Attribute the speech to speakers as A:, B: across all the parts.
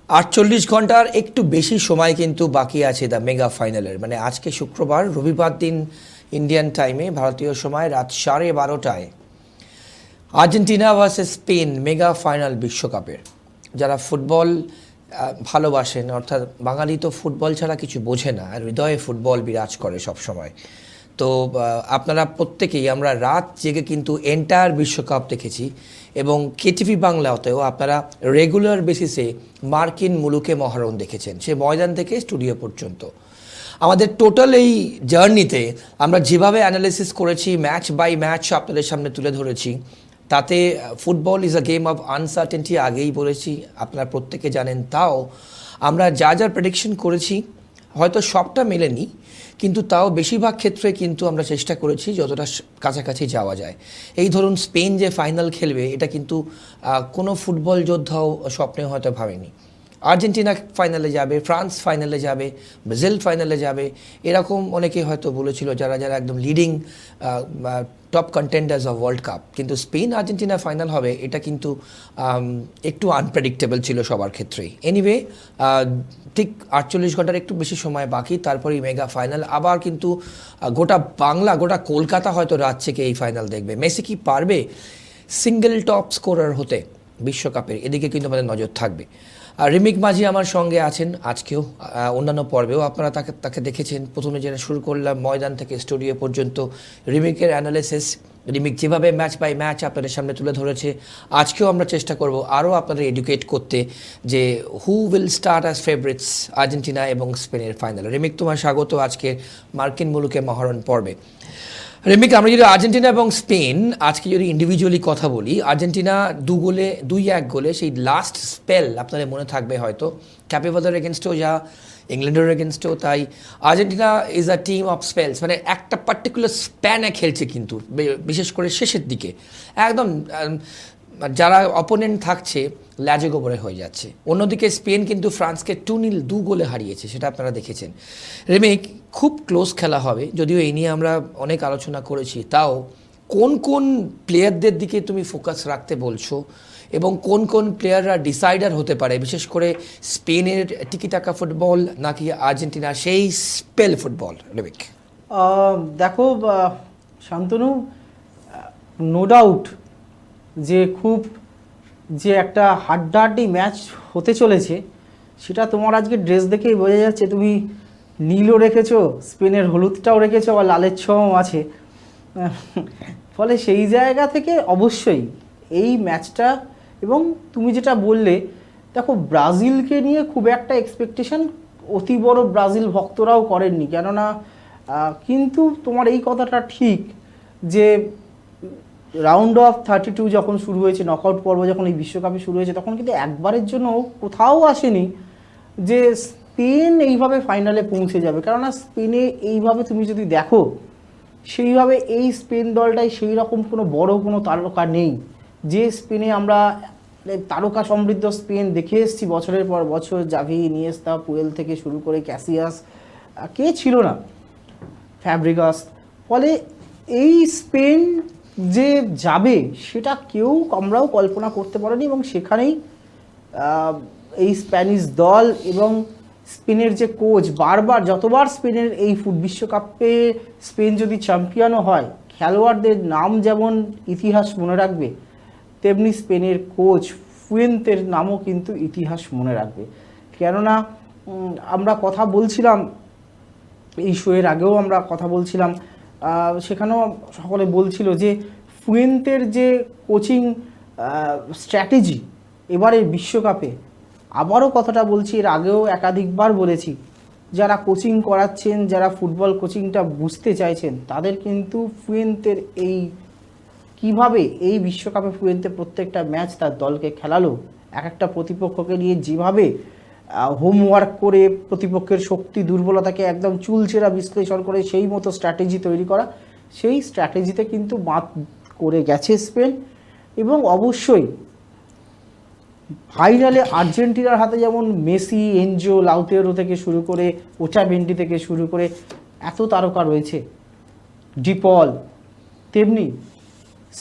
A: 48 ঘন্টার একটু বেশি সময় কিন্তু বাকি আছে দ্য মেগা ফাইনালের। মানে আজকে শুক্রবার, রবিবার দিন ইন্ডিয়ান টাইমে ভারতীয় সময় রাত 12:30টায় Argentina versus Spain mega final বিশ্বকাপের। যারা ফুটবল ভালোবাসেন, অর্থাৎ বাঙালি তো ফুটবল ছাড়া কিছু বোঝে না, আর হৃদয়ে ফুটবল বিরাজ করে সব সময়। তো আপনারা প্রত্যেকেই, আমরা রাত জেগে কিন্তু এন্টায়ার বিশ্বকাপ দেখেছি, এবং কেটিভি বাংলাতেও আপনারা রেগুলার বেসিসে মার্কিন মুলুকে মহারণ দেখেছেন, সে ময়দান থেকে স্টুডিও পর্যন্ত। আমাদের টোটাল এই জার্নিতে আমরা যেভাবে অ্যানালিসিস করেছি, ম্যাচ বাই ম্যাচ আপনাদের সামনে তুলে ধরেছি, তাতে football is a game of uncertainty আগেই বলেছি, আপনারা প্রত্যেকে জানেন। তাও আমরা যা যা প্রেডিকশন করেছি হয়তো সবটা মেলেনি, কিন্তু তাও বেশিরভাগ ক্ষেত্রে কিন্তু আমরা চেষ্টা করেছি যতটা কাছাকাছি যাওয়া যায়। এই ধরুন, স্পেন যে ফাইনাল খেলবে, এটা কিন্তু কোনো ফুটবল যোদ্ধাও স্বপ্নে হয়তো ভাবেনি। আর্জেন্টিনা ফাইনালে যাবে, ফ্রান্স ফাইনালে যাবে, ব্রাজিল ফাইনালে যাবে, এরকম অনেকে হয়তো বলেছিল, যারা যারা একদম leading top contenders of world cup. কিন্তু স্পেন আর্জেন্টিনা ফাইনাল হবে, এটা কিন্তু একটু আনপ্রেডিক্টেবল ছিল সবার ক্ষেত্রেই। এনিওয়ে, ঠিক 48 ঘন্টার একটু বেশি সময় বাকি, তারপরেই মেগা ফাইনাল। আবার কিন্তু গোটা বাংলা, গোটা কলকাতা হয়তো রাত থেকে এই ফাইনাল দেখবে। মেসি কি পারবে সিঙ্গেল টপ স্কোরার হতে বিশ্বকাপের? এদিকে কিন্তু আমাদের নজর থাকবে। আর রিমিক মাঝি আমার সঙ্গে আছেন আজকেও, অন্যান্য পর্বেও আপনারা তাকে দেখেছেন। প্রথমে যেটা শুরু করলাম ময়দান থেকে স্টুডিও পর্যন্ত রিমিকের অ্যানালিসিস, রিমিক যেভাবে ম্যাচ বাই ম্যাচ আপনাদের সামনে তুলে ধরেছে, আজকেও আমরা চেষ্টা করব আরও আপনাদের এডুকেট করতে যে who will start as favourites Argentina এবং স্পেনের ফাইনাল। রিমিক, তোমার স্বাগত আজকে মার্কিন মুলুকে মহারণ পর্বে। রেমিক, আমরা যদি আর্জেন্টিনা এবং স্পেন আজকে যদি ইন্ডিভিজুয়ালি কথা বলি, আর্জেন্টিনা 2-1 গোলে সেই লাস্ট স্পেল আপনাদের মনে থাকবে হয়তো, ক্যাপে ভার্দের এগেনস্টও যা, ইংল্যান্ডের এগেনস্টও তাই। Argentina is a team of spells, মানে একটা পার্টিকুলার স্প্যানে খেলছে, কিন্তু বিশেষ করে শেষের দিকে একদম যারা অপোনেন্ট থাকছে ল্যাজে গোবরে হয়ে যাচ্ছে। অন্যদিকে স্পেন কিন্তু ফ্রান্সকে 2-2 গোলে হারিয়েছে, সেটা আপনারা দেখেছেন। রেমিক, খুব ক্লোজ খেলা হবে, যদিও এই নিয়ে আমরা অনেক আলোচনা করেছি। তাও কোন কোন প্লেয়ারদের দিকে তুমি ফোকাস রাখতে বলছো, এবং কোন কোন প্লেয়াররা ডিসাইডার হতে পারে, বিশেষ করে স্পেনের টিকিটাকা ফুটবল নাকি আর্জেন্টিনার সেই স্পেল ফুটবল? রেমিক,
B: দেখো শান্তনু, নো ডাউট যে একটা হাড্ডাহাড্ডি ম্যাচ হতে চলেছে, সেটা তোমার আজকে ড্রেস দেখেই বোঝা যাচ্ছে। তুমি নীলও রেখেছো, স্পেনের হলুদটাও রেখেছো, আবার লালের ছোঁয়াও আছে। ফলে সেই জায়গা থেকে অবশ্যই এই ম্যাচটা, এবং তুমি যেটা বললে, দেখো ব্রাজিলকে নিয়ে খুব একটা এক্সপেকটেশন অতি বড় ব্রাজিল ভক্তরাও করেননি, কেননা কিন্তু তোমার এই কথাটা ঠিক যে রাউন্ড অফ 32 যখন শুরু হয়েছে, নকআউট পর্ব যখন এই বিশ্বকাপে শুরু হয়েছে, তখন কিন্তু একবারের জন্য কোথাও আসেনি যে স্পেন এইভাবে ফাইনালে পৌঁছে যাবে। কেননা স্পেনে এইভাবে তুমি যদি দেখো, সেইভাবে এই স্পেন দলটাই সেই রকম কোনো তারকা নেই যে স্পেনে আমরা তারকা সমৃদ্ধ স্পেন দেখে এসেছি বছরের পর বছর। জাভি, ইনিয়েস্তা, পুয়েল থেকে শুরু করে ক্যাসিয়াস, কে ছিল না, ফ্যাব্রিগাস। ফলে এই স্পেন যে যাবে সেটা আমরাও কল্পনা করতে পারিনি, এবং সেখানেই এই স্প্যানিশ দল এবং স্পেনের যে কোচ, বারবার যতবার স্পেনের এই বিশ্বকাপে স্পেন যদি চ্যাম্পিয়নও হয়, খেলোয়াড়দের নাম যেমন ইতিহাস মনে রাখবে, তেমনি স্পেনের কোচ ফুয়েন্তের নামও কিন্তু ইতিহাস মনে রাখবে। কেননা আমরা কথা বলছিলাম এই শোয়ের আগেও, আমরা কথা বলছিলাম, সেখানেও সকলে বলছিল যে ফুয়েন্তের যে কোচিং স্ট্র্যাটেজি এবারের বিশ্বকাপে, আবারও কথাটা বলছি, এর আগেও একাধিকবার বলেছি, যারা কোচিং করাচ্ছেন, যারা ফুটবল কোচিংটা বুঝতে চাইছেন, তাদের কিন্তু ফুয়েন্তের এই কিভাবে এই বিশ্বকাপে ফুয়েন্তে প্রত্যেকটা ম্যাচ তার দলকে খেলালো, এক একটা প্রতিপক্ষকে নিয়ে যেভাবে হোমওয়ার্ক করে প্রতিপক্ষের শক্তি দুর্বলতাকে একদম চুলচেরা বিশ্লেষণ করে সেই মতো স্ট্র্যাটেজি তৈরি করা, সেই স্ট্র্যাটেজিতে কিন্তু মাত করে গেছে স্পেন। এবং অবশ্যই ফাইনালে আর্জেন্টিনার হাতে যেমন মেসি, এনজো, লাউতেরো থেকে শুরু করে ওটামেন্ডি থেকে শুরু করে এত তারকা রয়েছে, ডিপল, তেমনি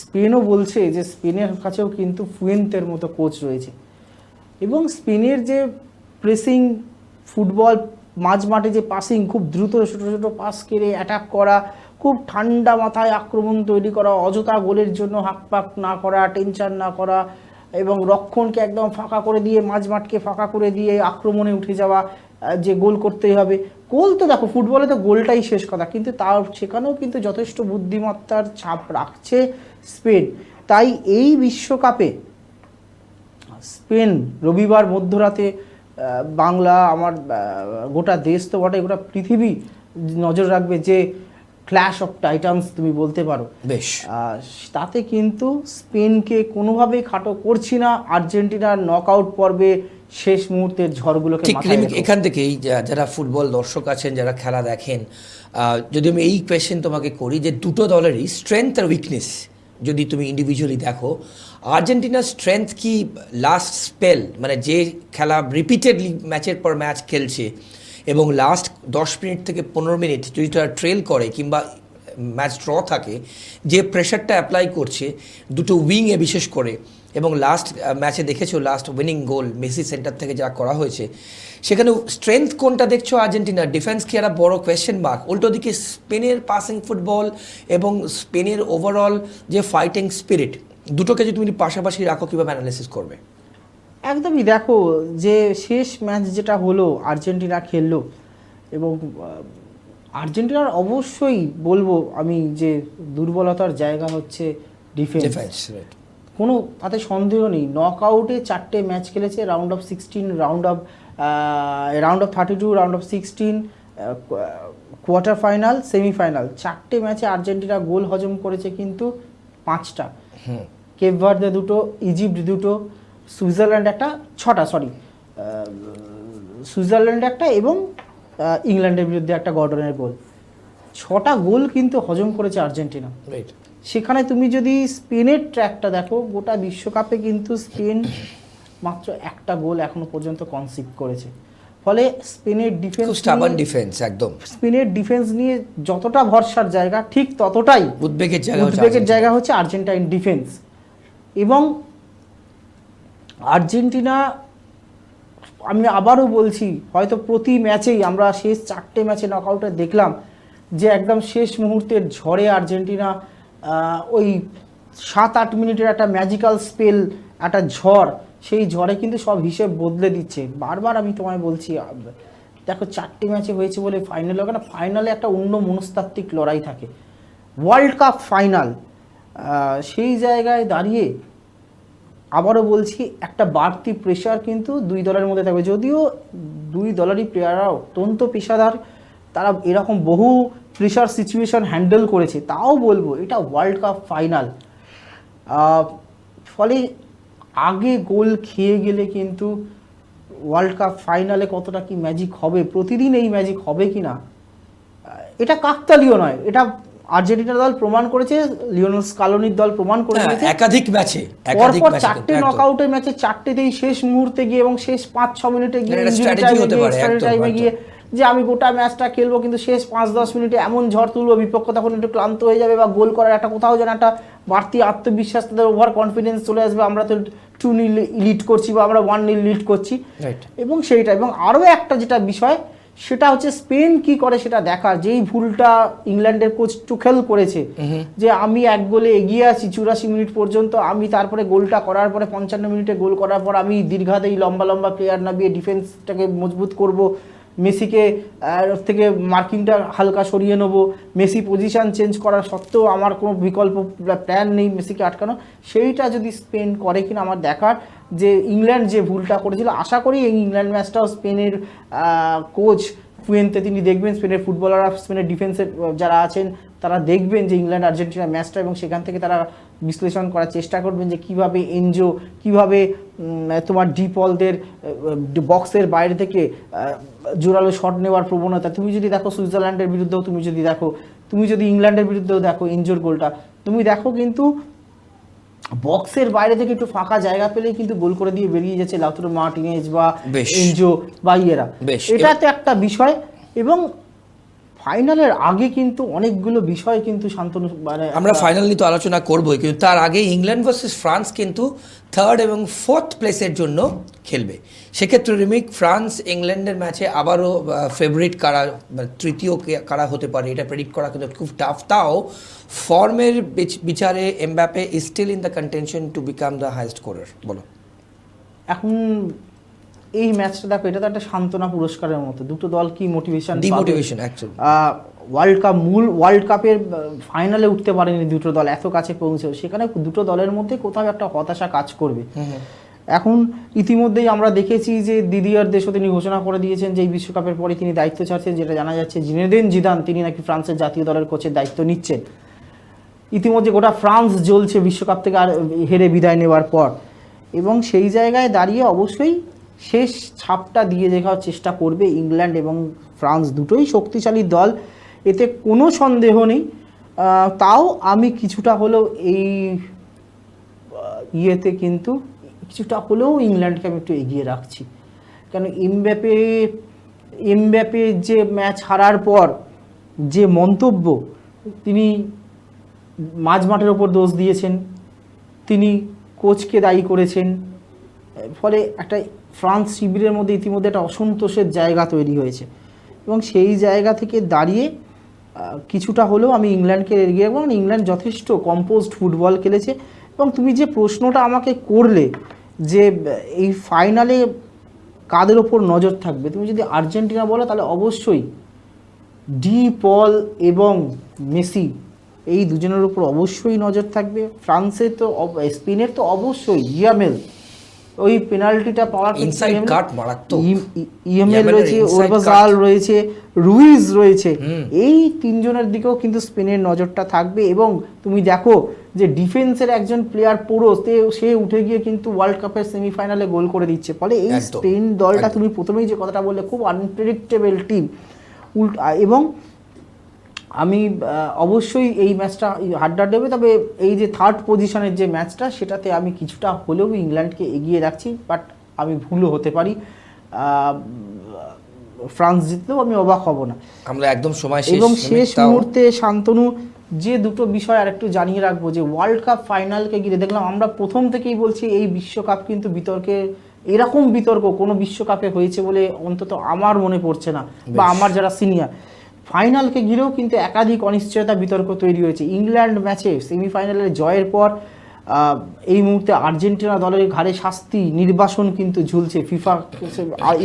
B: স্পেনও বলছে যে স্পেনের কাছেও কিন্তু ফুয়েন্তের মতো কোচ রয়েছে। এবং স্পেনের যে প্রেসিং ফুটবল, মাঝ মাঠে যে পাসিং, খুব দ্রুত ছোটো ছোটো পাস কেড়ে অ্যাটাক করা, খুব ঠান্ডা মাথায় আক্রমণ তৈরি করা, অযথা গোলের জন্য হাঁকপাক না করা, টেনশন না করা, এবং রক্ষণকে একদম ফাঁকা করে দিয়ে, মাঝ মাঠকে ফাঁকা করে দিয়ে আক্রমণে উঠে যাওয়া, যে গোল করতেই হবে। গোল তো দেখো, ফুটবলে তো গোলটাই শেষ কথা, কিন্তু তার সেখানেও কিন্তু যথেষ্ট বুদ্ধিমত্তার ছাপ রাখছে স্পেন। তাই এই বিশ্বকাপে স্পেন রবিবার মধ্যরাতে, বাংলা, আমার গোটা দেশ তো বটে, গোটা পৃথিবী নজর রাখবে যে ক্ল্যাশ অফ টাইটান্স তুমি বলতে পারো।
A: বেশ,
B: তাতে কিন্তু স্পেনকে কোনোভাবেই খাটো করছি না। আর্জেন্টিনার নকআউট পর্বে শেষ মুহূর্তের ঝড়গুলোকে
A: ঠিক
B: মাথায় রেখে।
A: এখান থেকেই যারা ফুটবল দর্শক আছেন, যারা খেলা দেখেন, যদি আমি এই কোয়েশ্চেন তোমাকে করি যে দুটো দলেরই স্ট্রেংথ আর উইকনেস যদি তুমি ইন্ডিভিজুয়ালি দেখো, আর্জেন্টিনার স্ট্রেংথ কি লাস্ট স্পেল, মানে যে খেলা রিপিটেডলি ম্যাচের পর ম্যাচ খেলছে এবং লাস্ট 10 মিনিট থেকে 15 মিনিট যদি তারা ট্রেল করে কিংবা ম্যাচ ড্র থাকে, যে প্রেশারটা অ্যাপ্লাই করছে দুটো উইংয়ে বিশেষ করে, এবং লাস্ট ম্যাচে দেখেছো লাস্ট উইনিং গোল মেসি সেন্টার থেকে যা করা হয়েছে, সেখানে স্ট্রেংথ কোনটা দেখছো আর্জেন্টিনার? ডিফেন্স কি একটা বড় কোয়েশ্চেন মার্ক? উল্টো দিকে স্পেনের পাসিং ফুটবল এবং স্পেনের ওভারঅল যে ফাইটিং স্পিরিট, দুটোকে যদি তুমি পাশাপাশি রাখো কীভাবে অ্যানালিসিস করবে?
B: একদমই, দেখো যে শেষ ম্যাচ যেটা হলো, আর্জেন্টিনা খেললো, এবং আর্জেন্টিনার অবশ্যই বলবো আমি যে দুর্বলতার জায়গা হচ্ছে ডিফেন্স। কোনো তাতে সন্দেহ নেই। নকআউটে 4টে ম্যাচ খেলেছে, round of 16, round of 32, round of 16, quarter final, semifinal, 4টে ম্যাচে আর্জেন্টিনা গোল হজম করেছে কিন্তু 5টা। কেপ ভার্দে 2টো, ইজিপ্ট 2টো, সুইজারল্যান্ড একটা, 6টা, সরি, সুইজারল্যান্ড একটা, এবং ইংল্যান্ডের বিরুদ্ধে একটা গর্ডনের গোল। 6টা গোল কিন্তু হজম করেছে আর্জেন্টিনা। সেখানে তুমি যদি স্পেনের ট্র্যাকটা দেখো, গোটা বিশ্বকাপে কিন্তু স্পেন মাত্র একটা গোল এখনো পর্যন্ত কনসিভ করেছে। ফলে স্পেনের
A: ডিফেন্স একদম,
B: স্পেনের ডিফেন্স নিয়ে যতটা ভরসার জায়গা, ঠিক ততটাই উদ্বেগের জায়গা হচ্ছে আর্জেন্টাইন ডিফেন্স। এবং আর্জেন্টিনা, আমি আবারও বলছি, হয়তো প্রতি ম্যাচেই আমরা শেষ 4টে ম্যাচে নকআউটে দেখলাম যে একদম শেষ মুহূর্তের ঝড়ে আর্জেন্টিনা ওই 7-8 মিনিটের একটা ম্যাজিক্যাল স্পেল, একটা ঝড়, সেই ঝড়ে কিন্তু সব হিসেব বদলে দিচ্ছে। বারবার আমি তোমায় বলছি, দেখো 4টে ম্যাচে হয়েছে বলে ফাইনাল হবে না, ফাইনালে একটা অন্য মনস্তাত্ত্বিক লড়াই থাকে, ওয়ার্ল্ড কাপ ফাইনাল। সেই জায়গায় দাঁড়িয়ে আবারও বলছি, একটা বাড়তি প্রেশার কিন্তু দুই দলের মধ্যে থাকবে। যদিও দুই দলেরই প্লেয়াররা অত্যন্ত পেশাদার, তারা এরকম বহু প্রেশার সিচুয়েশন হ্যান্ডেল করেছে, তাও বলবো এটা ওয়ার্ল্ড কাপ ফাইনাল। ফলে আগে গোল খেয়ে গেলে কিন্তু ওয়ার্ল্ড কাপ ফাইনালে কতটা কি ম্যাজিক হবে, প্রতিদিন এই ম্যাজিক হবে কি না, এটা কাকতালীয় নয়। এটা আর্জেন্টিনা দল প্রমাণ করেছে, লিওনেল স্কালোনির দল প্রমাণ করেছে
A: একাধিক ম্যাচে,
B: পরপর 4টে নকআউটের ম্যাচে 4টেতেই শেষ মুহূর্তে গিয়ে এবং শেষ 5-6 মিনিটে গিয়ে টাইমে গিয়ে যে আমি গোটা ম্যাচটা খেলবো, কিন্তু শেষ 5-10 মিনিটে এমন ঝড় তুলবো, বিপক্ষ তখন একটু ক্লান্ত হয়ে যাবে, বা গোল করার একটা কোথাও যেন একটা বাড়তি আত্মবিশ্বাস, তাদের ওভার কনফিডেন্স চলে আসবে, আমরা তো 2-0 লিড করছি বা আমরা 1-0 লিড করছি। এবং সেইটা, এবং আরও একটা যেটা বিষয়, সেটা হচ্ছে স্পেন কি করে সেটা দেখা। যেই ভুলটা ইংল্যান্ডের কোচ টুখেল করেছে, যে আমি 1 গোলে এগিয়ে আছি 84 মিনিট পর্যন্ত, আমি তারপরে গোলটা করার পরে 55 মিনিটে গোল করার পর আমি দীর্ঘাদেই লম্বা লম্বা প্লেয়ার নামিয়ে ডিফেন্সটাকে মজবুত করব, মেসিকে থেকে মার্কিংটা হালকা সরিয়ে নেবো, মেসি পজিশন চেঞ্জ করার সত্ত্বেও আমার কোনো বিকল্প প্ল্যান নেই মেসিকে আটকানো। সেইটা যদি স্পেন করে কিনা আমার দেখার, যে ইংল্যান্ড যে ভুলটা করেছিল, আশা করি এই ইংল্যান্ড ম্যাচটাও স্পেনের কোচ ফুয়েন্তে তিনি দেখবেন, স্পেনের ফুটবলাররা, স্পেনের ডিফেন্সের যারা আছেন তারা দেখবেন যে ইংল্যান্ড আর্জেন্টিনা ম্যাচটা, এবং সেখান থেকে তারা বিশ্লেষণ করার চেষ্টা করবেন যে কিভাবে এনজো, কিভাবে তোমার ডিপলদের বক্সের বাইরে থেকে জোরালো শট নেওয়ার প্রবণতা। তুমি যদি দেখো সুইজারল্যান্ডের বিরুদ্ধেও, তুমি যদি দেখো, তুমি যদি ইংল্যান্ডের বিরুদ্ধেও দেখো এনজোর গোলটা, তুমি দেখো কিন্তু বক্সের বাইরে থেকে একটু ফাঁকা জায়গা পেলেই কিন্তু গোল করে দিয়ে বেরিয়ে যাচ্ছে লাউতারো মার্টিনেজ বা এনজো বা ইয়েরা। এটা তো একটা বিষয়। এবং ফাইনালের আগে কিন্তু অনেকগুলো বিষয় কিন্তু শান্তনু মানে
A: আমরা ফাইনাল নিয়ে তো আলোচনা করবোই, কিন্তু তার আগে ইংল্যান্ড ভার্সেস ফ্রান্স কিন্তু থার্ড এবং ফোর্থ প্লেসের জন্য খেলবে। সেক্ষেত্রে রিমিক, ফ্রান্স ইংল্যান্ডের ম্যাচে আবারও ফেভারিট কারা, তৃতীয় কারা হতে পারে এটা প্রেডিক্ট করা কিন্তু খুব টাফ। তাও ফর্মের বিচারে Mbappe is still in the contention to become the highest scorer. বলো।
B: এখন এই ম্যাচটা দেখো, এটা তো একটা সান্ত্বনা পুরস্কারের মতো, দুটো দল কি মোটিভেশন,
A: ডিমোটিভেশন অ্যাকচুয়ালি।
B: ওয়ার্ল্ড কাপের ফাইনালে উঠতে পারেনি দুটো দল, এত কাছে পৌঁছেও সেখানে দুটো দলের মধ্যে কোথাও একটা হতাশা কাজ করবে। এখন ইতিমধ্যেই আমরা দেখেছি যে দিদিয়ার দেশও তিনি ঘোষণা করে দিয়েছেন যে এই বিশ্বকাপের পরে তিনি দায়িত্ব ছাড়ছেন, যেটা জানা যাচ্ছে জিনেদিন জিদান তিনি নাকি ফ্রান্সের জাতীয় দলের কোচের দায়িত্ব নিচ্ছেন। ইতিমধ্যে গোটা ফ্রান্স জ্বলছে বিশ্বকাপ থেকে আর হেরে বিদায় নেওয়ার পর, এবং সেই জায়গায় দাঁড়িয়ে অবশ্যই শেষ ছাপটা দিয়ে দেখার চেষ্টা করবে ইংল্যান্ড এবং ফ্রান্স, দুটোই শক্তিশালী দল, এতে কোনো সন্দেহ নেই। তাও আমি কিছুটা হলেও এই ইয়েতে কিন্তু কিছুটা হলেও ইংল্যান্ডকে আমি একটু এগিয়ে রাখছি। কেন এমবাপ্পে যে ম্যাচ হারার পর যে মন্তব্য, তিনি মাঝমাঠের ওপর দোষ দিয়েছেন, তিনি কোচকে দায়ী করেছেন, ফলে একটা ফ্রান্স শিবিরের মধ্যে ইতিমধ্যে একটা অসন্তোষের জায়গা তৈরি হয়েছে, এবং সেই জায়গা থেকে দাঁড়িয়ে কিছুটা হলেও আমি ইংল্যান্ডকে এগিয়ে রাখবো। মানে ইংল্যান্ড যথেষ্ট কম্পোজড ফুটবল খেলেছে, এবং তুমি যে প্রশ্নটা আমাকে করলে যে এই ফাইনালে কাদের ওপর নজর থাকবে, তুমি যদি আর্জেন্টিনা বলো তাহলে অবশ্যই ডি পল এবং মেসি এই দুজনের উপর অবশ্যই নজর থাকবে। ফ্রান্সের তো স্পেনের তো অবশ্যই ইয়ামেল, ওই পেনাল্টিটা পাওয়ার ইএমএল রয়েছে, ওরবাজাল রয়েছে, রুইজ রয়েছে, এই তিনজনের দিকেও কিন্তু স্পেনের নজরটা থাকবে। এবং তুমি দেখো যে ডিফেন্সের একজন প্লেয়ার পুরো সে উঠে গিয়ে কিন্তু ওয়ার্ল্ড কাপের সেমিফাইনালে গোল করে দিচ্ছে, ফলে এই স্পেন দলটা তুমি প্রথমেই যে কথাটা বললে খুব আনপ্রেডিক্টেবল টিম। এবং আমি অবশ্যই এই ম্যাচটা হাড্ডাহাড্ডি দেবে, তবে এই যে থার্ড পজিশনের যে ম্যাচটা সেটাতে আমি কিছুটা হলেও ইংল্যান্ডকে এগিয়ে রাখছি, বাট আমি ভুলও হতে পারি, ফ্রান্স জিতলেও আমি অবাক হব না।
A: আমরা একদম সময় শেষ,
B: এবং শেষ মুহূর্তে শান্তনু যে দুটো বিষয় আর একটু জানিয়ে রাখবো, যে ওয়ার্ল্ড কাপ ফাইনালকে ঘিরে দেখলাম আমরা প্রথম থেকেই বলছি এই বিশ্বকাপ কিন্তু বিতর্কের, এরকম বিতর্ক কোনো বিশ্বকাপে হয়েছে বলে অন্তত আমার মনে পড়ছে না, বা আমার যারা সিনিয়র। ফাইনালকে ঘিরেও কিন্তু একাধিক অনিশ্চয়তা বিতর্ক তৈরি হয়েছে। ইংল্যান্ড ম্যাচে সেমিফাইনালের জয়ের পর এই মুহূর্তে আর্জেন্টিনা দলের ঘাড়ে শাস্তি নির্বাসন কিন্তু ঝুলছে। ফিফা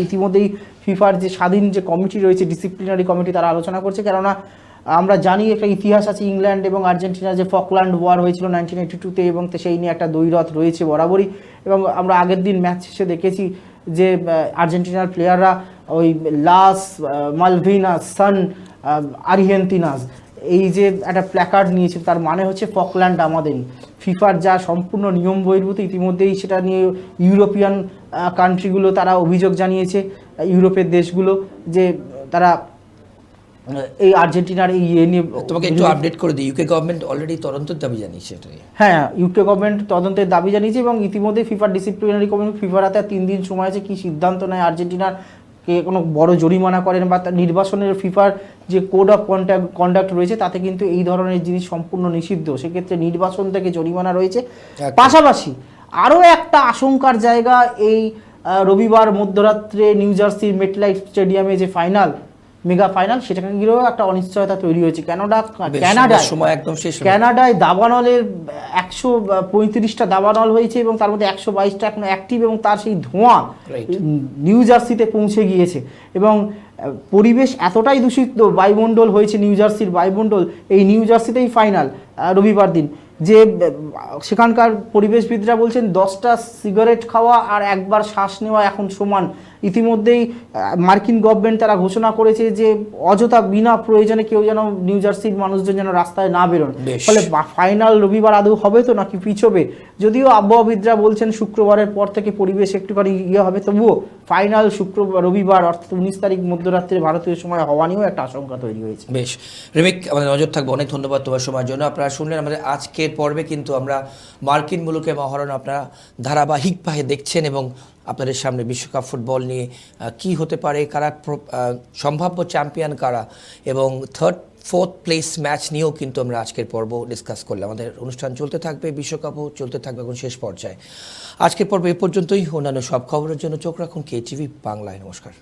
B: ইতিমধ্যেই ফিফার যে স্বাধীন যে কমিটি রয়েছে, ডিসিপ্লিনারি কমিটি, তারা আলোচনা করছে, কেননা আমরা জানি একটা ইতিহাস আছে ইংল্যান্ড এবং আর্জেন্টিনার, যে ফকল্যান্ড ওয়ার হয়েছিল 1982-তে, এবং সেই নিয়ে একটা দ্বৈরথ রয়েছে বরাবরই। এবং আমরা আগের দিন ম্যাচ শেষে দেখেছি যে আর্জেন্টিনার প্লেয়াররা ওই লাস মালভিনাস সান আর্জেন্টিনাস এই যে একটা প্ল্যাকার্ড নিয়েছে, তার মানে হচ্ছে ফকল্যান্ড আমাদেরই। ফিফার যা সম্পূর্ণ নিয়ম বহির্ভূত, ইতিমধ্যেই সেটা নিয়ে ইউরোপিয়ান কান্ট্রিগুলো তারা অভিযোগ জানিয়েছে, ইউরোপের দেশগুলো, যে তারা এই আর্জেন্টিনার এই ইয়ে নিয়ে।
A: তোমাকে একটু আপডেট করে দিই, ইউকে গভর্নমেন্ট অলরেডি তদন্তের দাবি জানিয়েছে এটাই।
B: হ্যাঁ, ইউকে গভর্নমেন্ট তদন্তের দাবি জানিয়েছে, এবং ইতিমধ্যে ফিফার ডিসিপ্লিনারি কমিটি, ফিফার হাতে 3 দিন সময় আছে কি সিদ্ধান্ত নেয়, আর্জেন্টিনার কে কোনো বড় জরিমানা করেন বা নির্বাসনের ফিফার যে কোড অফ কন্ডাক্ট রয়েছে তাতে কিন্তু এই ধরনের জিনিস সম্পূর্ণ নিষিদ্ধ, সেক্ষেত্রে নির্বাসন থেকে জরিমানা রয়েছে। পাশাপাশি আরও একটা আশঙ্কার জায়গা, এই রবিবার মধ্যরাত্রে নিউ জার্সির মেটলাইফ স্টেডিয়ামে যে ফাইনাল, মেগা ফাইনাল, সেটাকে ঘিরেও একটা অনিশ্চয়তা তৈরি হয়েছে। কানাডায় দাবানলের 135টা দাবানল হয়েছে, এবং তার মধ্যে 122টা এখন অ্যাক্টিভ, এবং তার সেই ধোঁয়া নিউ জার্সিতে পৌঁছে গিয়েছে, এবং পরিবেশ এতটাই দূষিত বায়ুমণ্ডল হয়েছে, নিউ জার্সির বায়ুমণ্ডল, এই নিউ জার্সিতেই ফাইনাল রবিবার দিন, যে সেখানকার পরিবেশবিদরা বলছেন 10টা সিগারেট খাওয়া আর একবার শ্বাস নেওয়া এখন সমান। ইতিমধ্যেই মার্কিন গভর্নমেন্ট তারা ঘোষণা করেছে যে অযথা বিনা প্রয়োজনে কেউ যেন নিউ জার্সির মানুষজন যেন রাস্তায় না বেরোন। ফলে ফাইনাল রবিবার আদৌ হবে তো নাকি পিছবে, যদিও আবহাওয়াবিদরা বলছেন শুক্রবারের পর থেকে পরিবেশ একটুখানি ইয়ে হবে, তবুও ফাইনাল রবিবার অর্থাৎ 19 তারিখ মধ্যরাত্রে ভারতীয় সময় হওয়া নিয়েও একটা আশঙ্কা তৈরি হয়েছে।
A: বেশ রিমিক, আমাদের নজর থাকবে। অনেক ধন্যবাদ তোমার সময়ের জন্য। আপনারা শুনলেন আমাদের আজকের পর্বে কিন্তু আমরা মার্কিন মুলুকে মহারণ আপনারা ধারাবাহিকভাবে দেখছেন, এবং আপনাদের সামনে বিশ্বকাপ ফুটবল নিয়ে কি হতে পারে, কারা সম্ভাব্য চ্যাম্পিয়ন কারা, এবং ফোর্থ প্লেস ম্যাচ নিয়েও কিন্তু আমরা আজকের পর্ব ডিসকাস করলাম। আমাদের অনুষ্ঠান চলতে থাকবে, বিশ্বকাপও চলতে থাকবে এখন শেষ পর্যায়ে। আজকের পর্ব এ পর্যন্তই। অন্যান্য সব খবরের জন্য চোখ রাখুন KTV বাংলায়। নমস্কার।